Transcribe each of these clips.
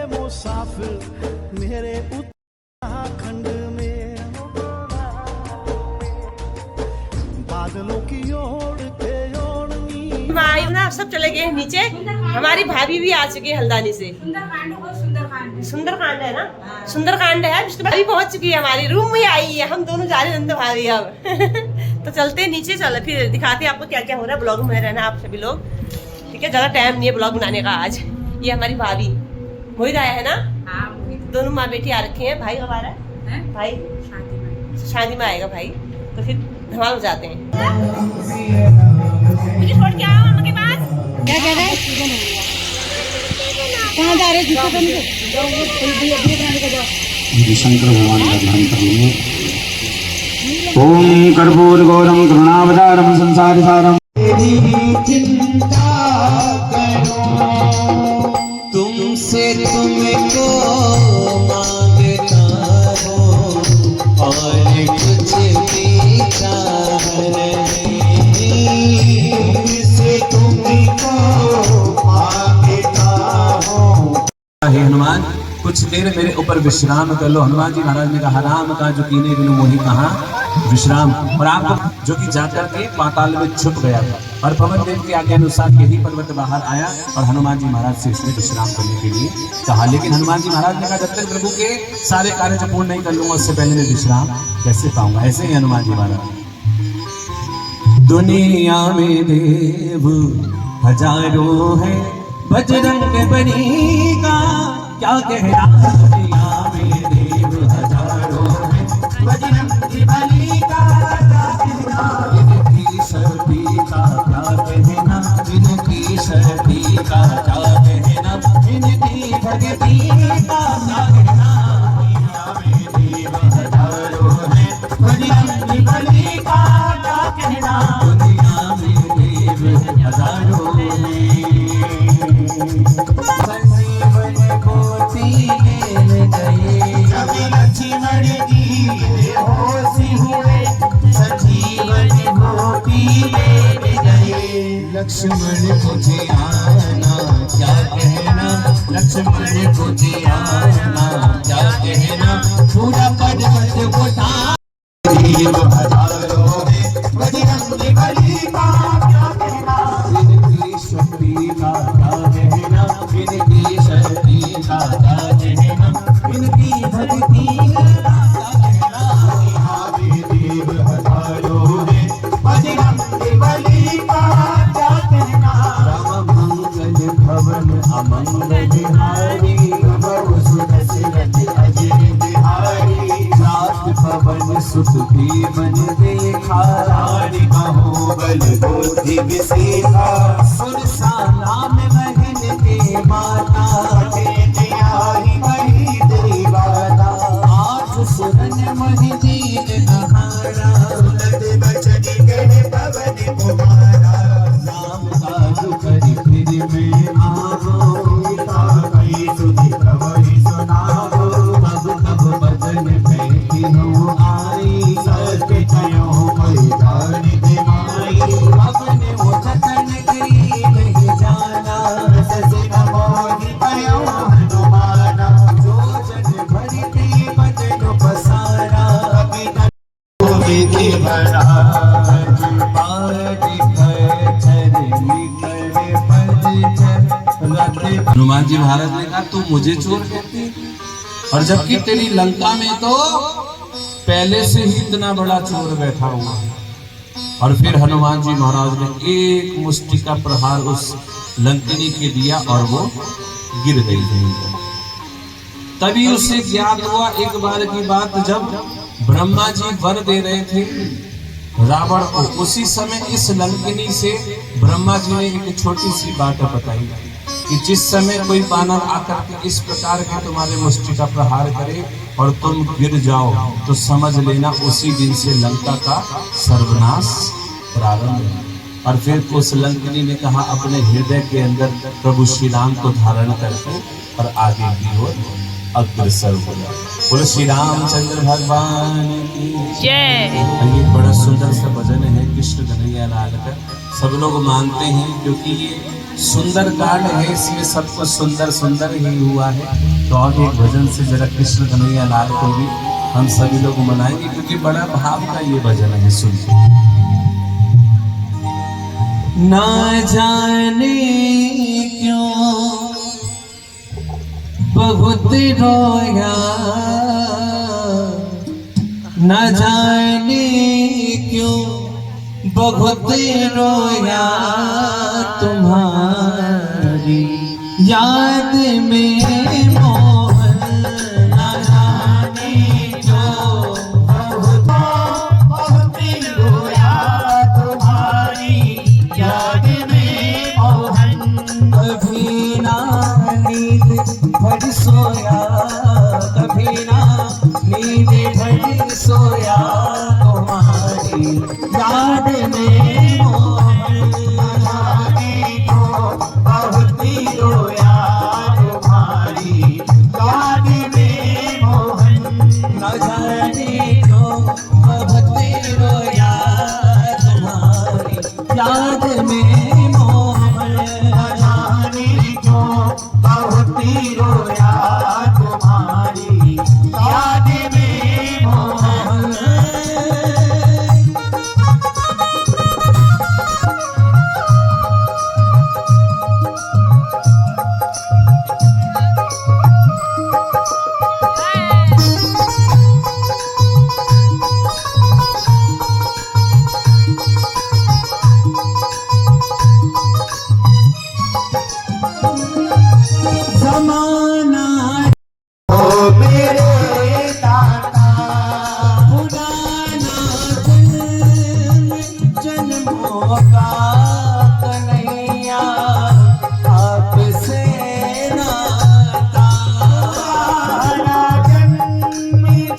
मुसाफिर मेरे उत्तराखंड में, बादलों की ओर के ओढ़नी। ना सब चले गए नीचे, हमारी भाभी भी आ चुकी है हल्द्वानी से। सुंदरकांड है ना, सुंदरकांड है। भाभी पहुंच चुकी है, हमारी रूम में आई है। हम दोनों जा रहे हैं नंदो भाभी अब। तो चलते हैं नीचे, चलो फिर दिखाते हैं आपको क्या क्या हो रहा है। ब्लॉग में रहना आप सभी लोग, ठीक है। ज्यादा टाइम नहीं है ब्लॉग बनाने का आज। ये हमारी भाभी मोहित आया है ना, दोनों माँ बेटी आ रखे हैं। भाई कब आ रहा है? भाई शादी में आएगा भाई। तो फिर धमाल हो जाते हैं। मुझे छोड़ के आओ मम्मा के पास। क्या कह रहे हैं? कहाँ जा रहे हैं? शंकर भगवान का ध्यान कर लेंगे। ओम कर्पूर गौरम करुणावतारम संसार सारम। चिंता करो तुमसे तुमको मांगता हो और कुछ भी चाह तुमसे तुमको मांगता हो। हे हनुमान, कुछ देर मेरे ऊपर विश्राम कर लो। हनुमान जी महाराज ने कहा, राम का जो कीने बिनु मोहि कहा विश्राम। और आप जो कि जाकर के पाताल में छुप गया था, और पवन देव की आज्ञा अनुसार यही पर्वत बाहर आया और हनुमान जी महाराज से इसने विश्राम करने के लिए कहा। लेकिन हनुमान जी महाराज ने कहा, जब तक प्रभु के सारे कार्य जो पूर्ण नहीं कर लूंगा उससे पहले मैं विश्राम कैसे पाऊंगा। ऐसे ही हनुमान जी महाराज। दुनिया में देव हजारों है, बजरंग बली का क्या कहना। दुनिया में देव हजारों है, बजरंग बली का क्या कहना। इनकी शक्ति का क्या कहना, इनकी शक्ति का क्या कहना, इनकी भक्ति का क्या कहना। दुनिया में देव हजारों है, बजरंग बली का क्या कहना। दुनिया में देव हजारों है। लक्ष्मण मुझे आना क्या कहना, लक्ष्मण मुझे आना क्या कहना। पूरा पर्वत उठा देव हजारों है, बजरंग बली का क्या कहना। इनकी शक्ति का क्या कहना, इनकी शक्ति का क्या कहना, इनकी भक्ति का क्या कहना। देव हजारों है, बजरंग बली का क्या कहना। राम मंगल भवन अमंगल बिहारी, सुदशरथ अजय बिहारी। रात पवन सुत भी मन देखा, रानी कहो बल बुद्धि विसेखा। सुरसा नाम महन के माता, आई बड़ी देवाता। आठ सुरन महि जीत नहारा, सुनत बचन गढ़ पवन कुमारा। राम काज करि फिर में आवो, कई सुधि कवि सुनावो। कब कब बदन पैठी हो आई, सत्य कयो मैदान दिमाई। अपन वो जतन गई नहीं जाना, ससे मोहि पयो हनुमाना। जो जन भरती बदन पसारा, कभी न विधि बड़ा हनुमान जी महाराज ने कहा, तू मुझे चोर कहती, और जबकि तेरी लंका में तो पहले से ही इतना बड़ा चोर बैठा हुआ है। और फिर हनुमान जी महाराज ने एक मुष्टि का प्रहार उस लंकिनी के दिया और वो गिर गई जमीन पर। तभी उसे ज्ञात हुआ एक बार की बात, जब ब्रह्मा जी वर दे रहे थे रावण को, उसी समय इस लंकिनी से ब्रह्मा जी ने एक छोटी सी बात बताई कि जिस समय कोई बानर आकर के इस प्रकार के तुम्हारे मुष्टि का प्रहार करे और तुम गिर जाओ, तो समझ लेना उसी दिन से लंका का सर्वनाश प्रारंभ है। और फिर उस लंकिनी ने कहा, अपने हृदय के अंदर प्रभु श्री राम को धारण करके और आगे की ओर अग्रसर हो जाए। बोलो श्री रामचंद्र भगवान की जय। ये बड़ा सुंदर सा भजन है कृष्ण कन्हैया लाल का। सब लोग मानते हैं क्योंकि ये सुंदर कांड है, इसमें सब कुछ सुंदर सुंदर ही हुआ है। तो और एक भजन से जरा कृष्ण कन्हैया लाल को भी हम सभी लोग मनाएंगे, क्योंकि बड़ा भाव का ये भजन है। सुनिए। ना जाने क्यों बहुत रोया, न जाने क्यों बहुत रोया, तुम्हारी याद में मोहन। न जाने क्यों बहुत रोया, तुम्हारी याद में मोहन। कभी ना नींद भर सोया, कभी ना नींद भर सोया, तुम्हारी याद में मोहन। जाने को बहुत रोया, तुम्हारी याद में मोहन। न जाने को बहुत रोया, तुम्हारी याद में मोहन। न जाने को बहुत रोया, तुम्हारी याद में मोहन। जमाना ओ मेरे दाता, पुराना जन्मों का कन्हैया, आपसे नाता। पुराना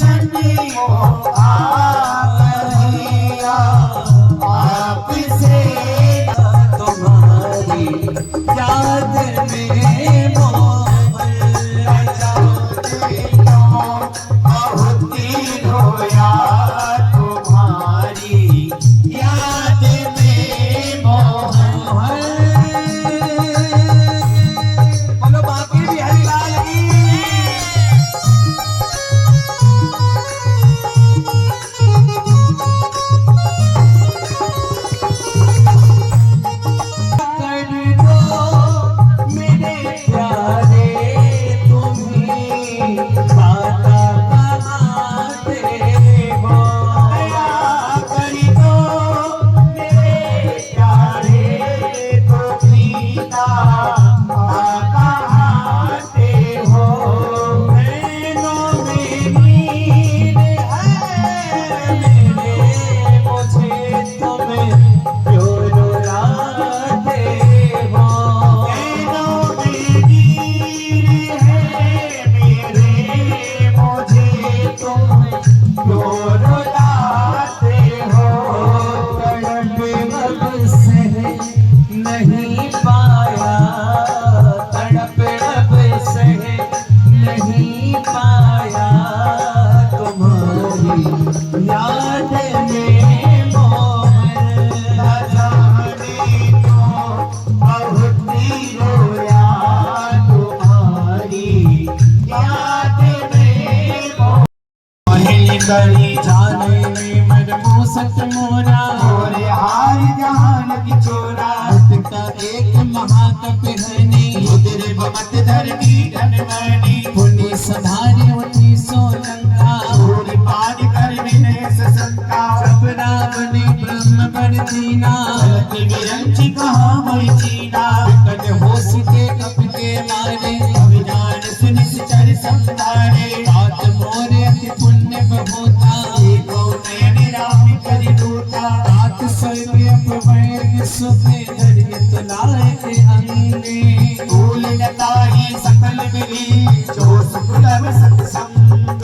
जन्मों का कन्हैया, आपसे तुम्हारी याद में मोहन। बहुत रोया, तुम्हारी याद में मोहन। बोलो बाकी भी हरिलाल की। नहीं पाया तड़प अब सह नहीं पाया, तुम्हारी याद में मोहन। न जाने को बहुत रोया, तुम्हारी याद में मोहन। करी जाने में मरमो सच मोरा, मोरे हार जहान की चोरा। का एक महातप हनी, उदर बमत धरनी धनवानी। पुण्य सधारे उठी सोलंका, और पार कर विनय ससंका। जब रावण ब्रह्म बन दीना, विरंची कहा वही चीना। विकट हो सीते कप के मारे, अभिजान सुनिस चर संतारे। बात मोरे अति पुण्य बहुता, एको नयन राम करि दूता। बात सर्व अपवैर सुखे, लाए अंगे। फूल लताही सकल मिली, जो सुकुलम सत्संग।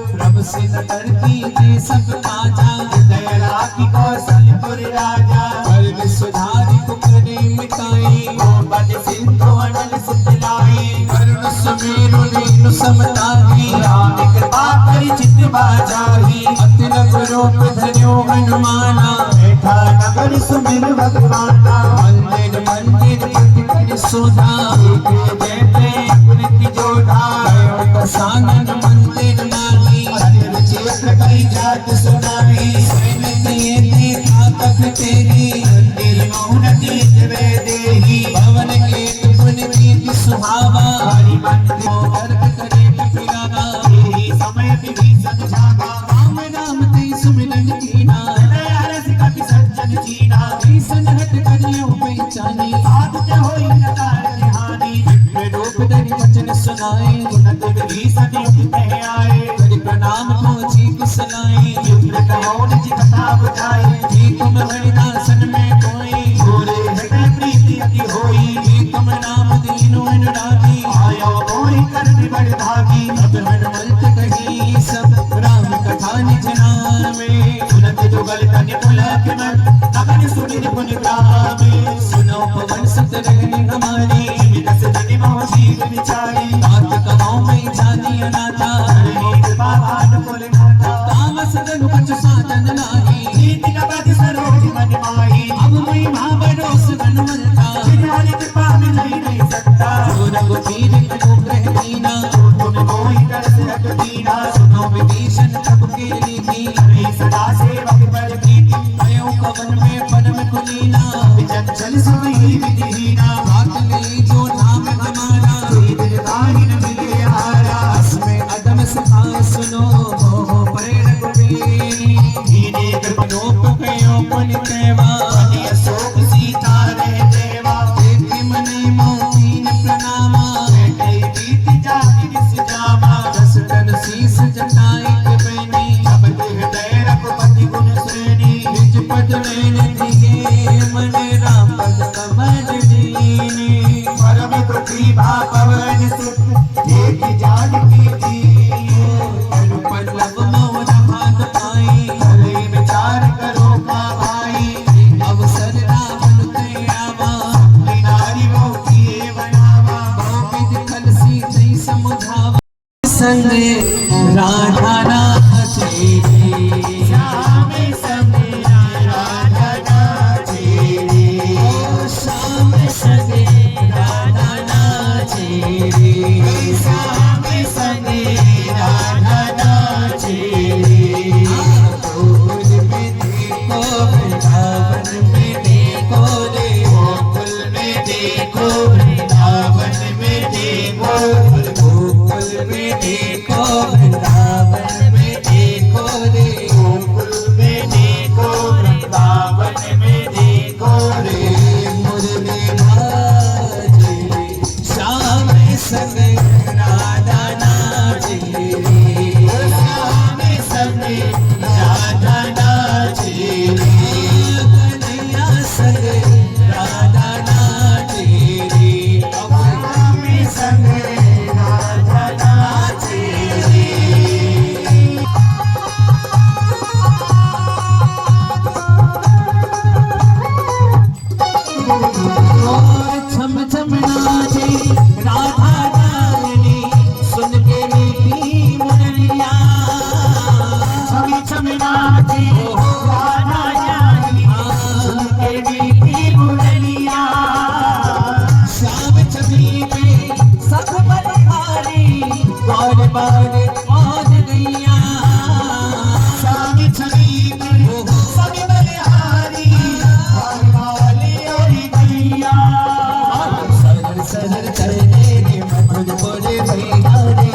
प्रभ से न डरती ये सब काजा, दया की कौशलपुर राजा। सर्व सुधारी कुकरे मिटाई, बन सिंधु अनल सुतलाई। वरुण सुमेरु नील समताही, राम कृपा सुधा जयते कृति जोधा सानन मंदिर नारी क्षेत्र कई जात सुनाई ताकत तेरी दिल मौन दीज वे देही भवन के पुन कीर्ति सुहावा हरि मंदिर कर्क करे पिराना तेरी समय विभीषण जागा राम नाम ते सुमिरन कीना अरस कपि सज्जन जीना भीषण हट करियो पहचानी साध होई न तार हानि रूप धरि वचन सुनाए गुणत विभीषण युक्त आए हरि प्रणाम को जी सुनाए युक्त कहो निज कथा बुझाए जी तुम हरिदासन में कोई गोरे हृदय प्रीति अति होई जी तुम नाम दीनो अनुरागी आयो मोहि कर बड़ धागी अब हनुमंत कही सब राम कथा निज नाम में सुनत जो गल तन पुलक मन तगन सुनि पुन ग्राम सुनो पवन सत रहनी हमारी विदस धनि मोह जीव विचारी बात कहो मैं जानी अनाथा कृपा बात बोले माता तामस धनु कछु साधन नाही नीति का प्रति सरोज मन माही अब मैं महाबरोस हनुमंता जिनारी कृपा में नहीं सकता रघुवीर अनुग्रह दीना तुम मोहि कर हट दीना सुनो विभीषण तब के लीनी सदा सेवक पर कीर्ति भयो कवन में परम कुलीना विचंचल सुई विधिहीना बात ले जो नाम हमारा दिल काहिन मिले हारा इसमें अदम सिखा सुनो हो प्रेरक वीरी धीरे कृपनोप कयो पुन केवा अशोक सीता रहे देवा देखि मने मोतीन प्रणामा बैठे बीत जाति निस जामा दस तन शीस जटाई के बैनी अब हृदय रघुपति गुण श्रेणी निज पद में दिए मने राम पद कमल दीनी परम प्रतिभा पवन सुत एक जान की जी पल्लव मोर भाग पाई भले विचार करो का भाई अवसर रावण ते आवा नारी वो किए बनावा बहुविध खल सीते समुझावा संग राधा नाचे श्याम संग राधा नाचे श्याम संग राधा नाचे श्याम संग राधा नाचे गोकुल में देखो वृंदावन में देखो रे गोकुल में देखो वृंदावन में देखो गोकुल में देखो वृंदावन में देखो रे गोकुल में देखो वृंदावन में देखो रे मुरली बाजे श्याम संग राधा नाचे श्याम संग राधा नाचे कन्हैया संग राधा नाचे श्याम संग राधा नाचे और छम छम नाचे राधा रानी सुन के मीठी मुरलिया छम छम नाचे राधा रानी सुन के मीठी मुरलिया श्याम छवि में सब बलिहारी बार बार पहुंच गईया श्याम छवि में सब बलिहारी बार बार गईया सरल सरल चले रे मधुर बोले भैया रे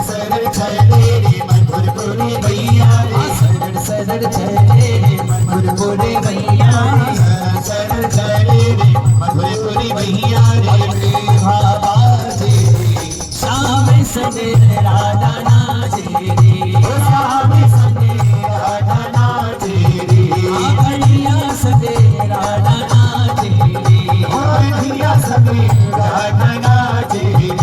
सरल चले रे मधुर बोले भैया रे सरल सरल चले रे मधुर बोले भैया रे सरल चले रे मधुर बोले भैया रे बाबा जी श्याम संग राधा नाचे रे श्याम संग राधा नाचे रे कन्हैया संग राधा नाचे रे कन्हैया संग राधा नाचे रे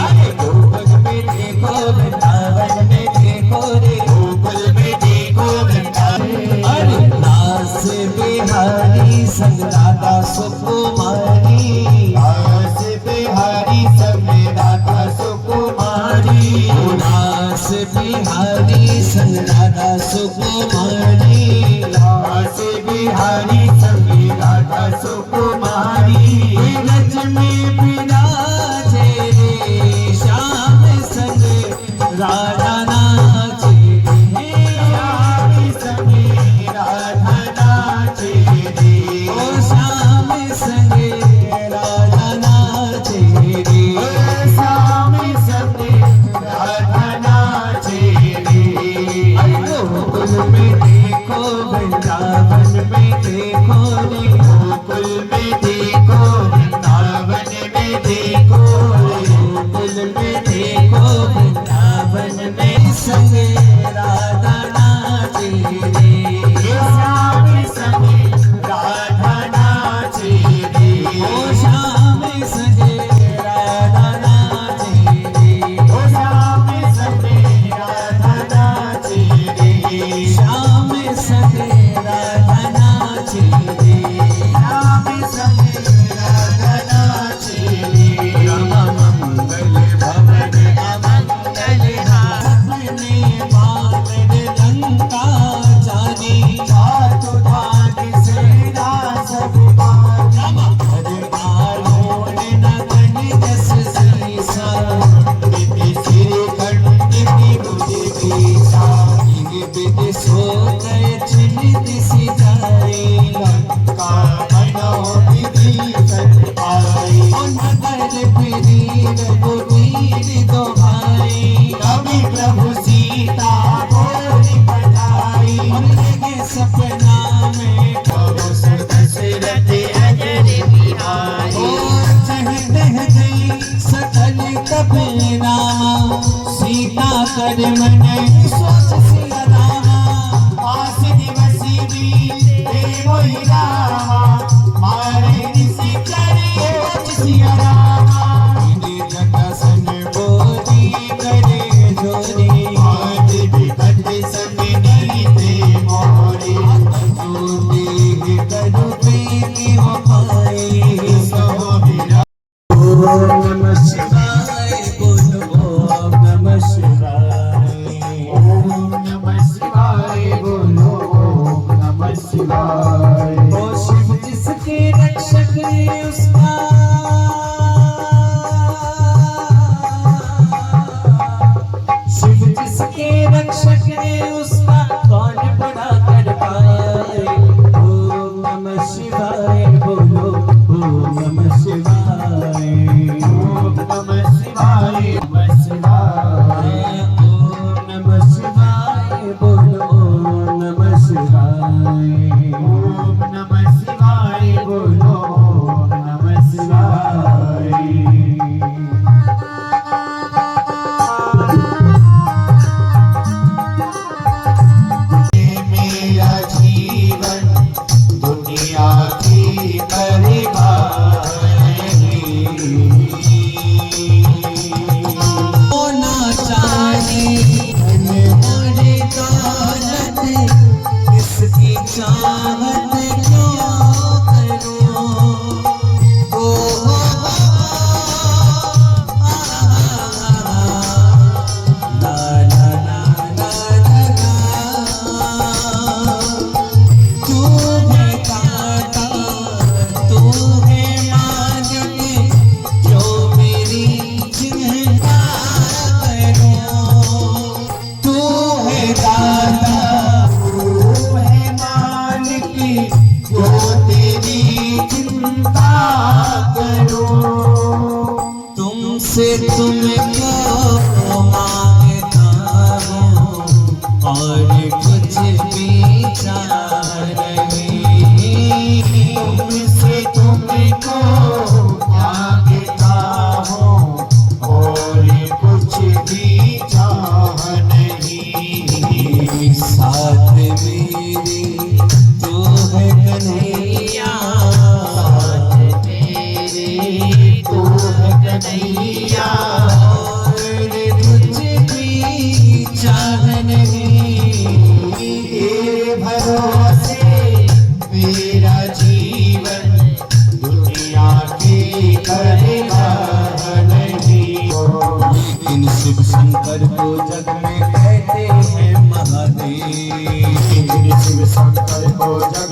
अरे गोकुल में देखो वृंदावन में देखो रे गोकुल में देखो वृंदावन अरे दास बिहारी संग राधा सुकुमारी दास बिहारी संग राधा सुकुमारी दास बिहारी संग राधा सुकुमारी दास बिहारी संग राधा सुकुमारी रज में संगे राधा नाचे रे, श्याम संगे राधा नाचे रे। गोकुल में देखो वृंदावन में देखो रे, गोकुल में देखो वृंदावन में देखो रे, गोकुल में देखो वृंदावन में संगे राधा नाचे रे, श्याम संगे राधा नाचे रे, ओ श्याम संगे राधा नाचे रे, ओ श्याम संगे राधा नाचे रे, श्याम संगे राधा नाचे रे, श्याम संगे राधा नाचे रे। मंगल भवन अमंगल हाथने बानर लंका जानी, जात भाग सेना सब पानी, हरबालों ने नगन जस सीसा, बिधि सिर खंडिति मुझे बीसा, बिध सो गए छिन दिसी जाए, लंका बनो विधि कर पाए, नगर फिरी रघुवीर दो भाई, कवि प्रभु सीता बोली पठाई, लगे सपना में कहो दशरथ अजर बिहारी, ओ चढ़ गई सकल कपि रामा, सीता कर मन सोच सिया रामा, पास दिवसी भी देवो ही रामा, मारे ऋषि करे सोच सिया रामा, जटासन बोली करे जोरी, आज विपद संग नीते मोरे, देह करू प्रीति हो पाए, सो विरा। ओम नमः शिवाय बोलो, ओम नमः शिवाय, ओम नमः शिवाय बोलो, ओम नमः शिवाय। ओ शिव जिसके रक्षक उसका, शिव जिसके रक्षक है उसका कौन बड़ा कर पाए। ओम नमः शिवाय बोलो, ओम नमः शिवाय, ओम नमः शिवाय, नमः शिवाय, ओम नमः शिवाय बोलो, ओम नमः शिवाय, ओम नमः शिवाय बोलो, ओम नमः शिवाय। मेरा जीवन दुनिया की परिवारी, होना चाहिए मोरे दौलत, इसकी चाहत क्यों करूं, ओ ला ला ला ला ला, तू है दाता तू है मालिक, जो मेरी चिंता करो, तू है दाता तू है मालिक, जो तेरी चिंता करो, तुमसे तुमको मांगता हूँ और कुछ भी चाह नहीं, तुमसे तुमको मांगता हूँ और कुछ भी चाह नहीं, साथ मेरी तू है कन्हैया, साथ मेरे तू है कन्हैया, और कुछ भी चाह नहीं, ये भरोसे मेरा जीवन दुनिया के करेगा नहीं। लेकिन शिव शंकर को जग में कहते हैं महादेव, शिव शंकर को जग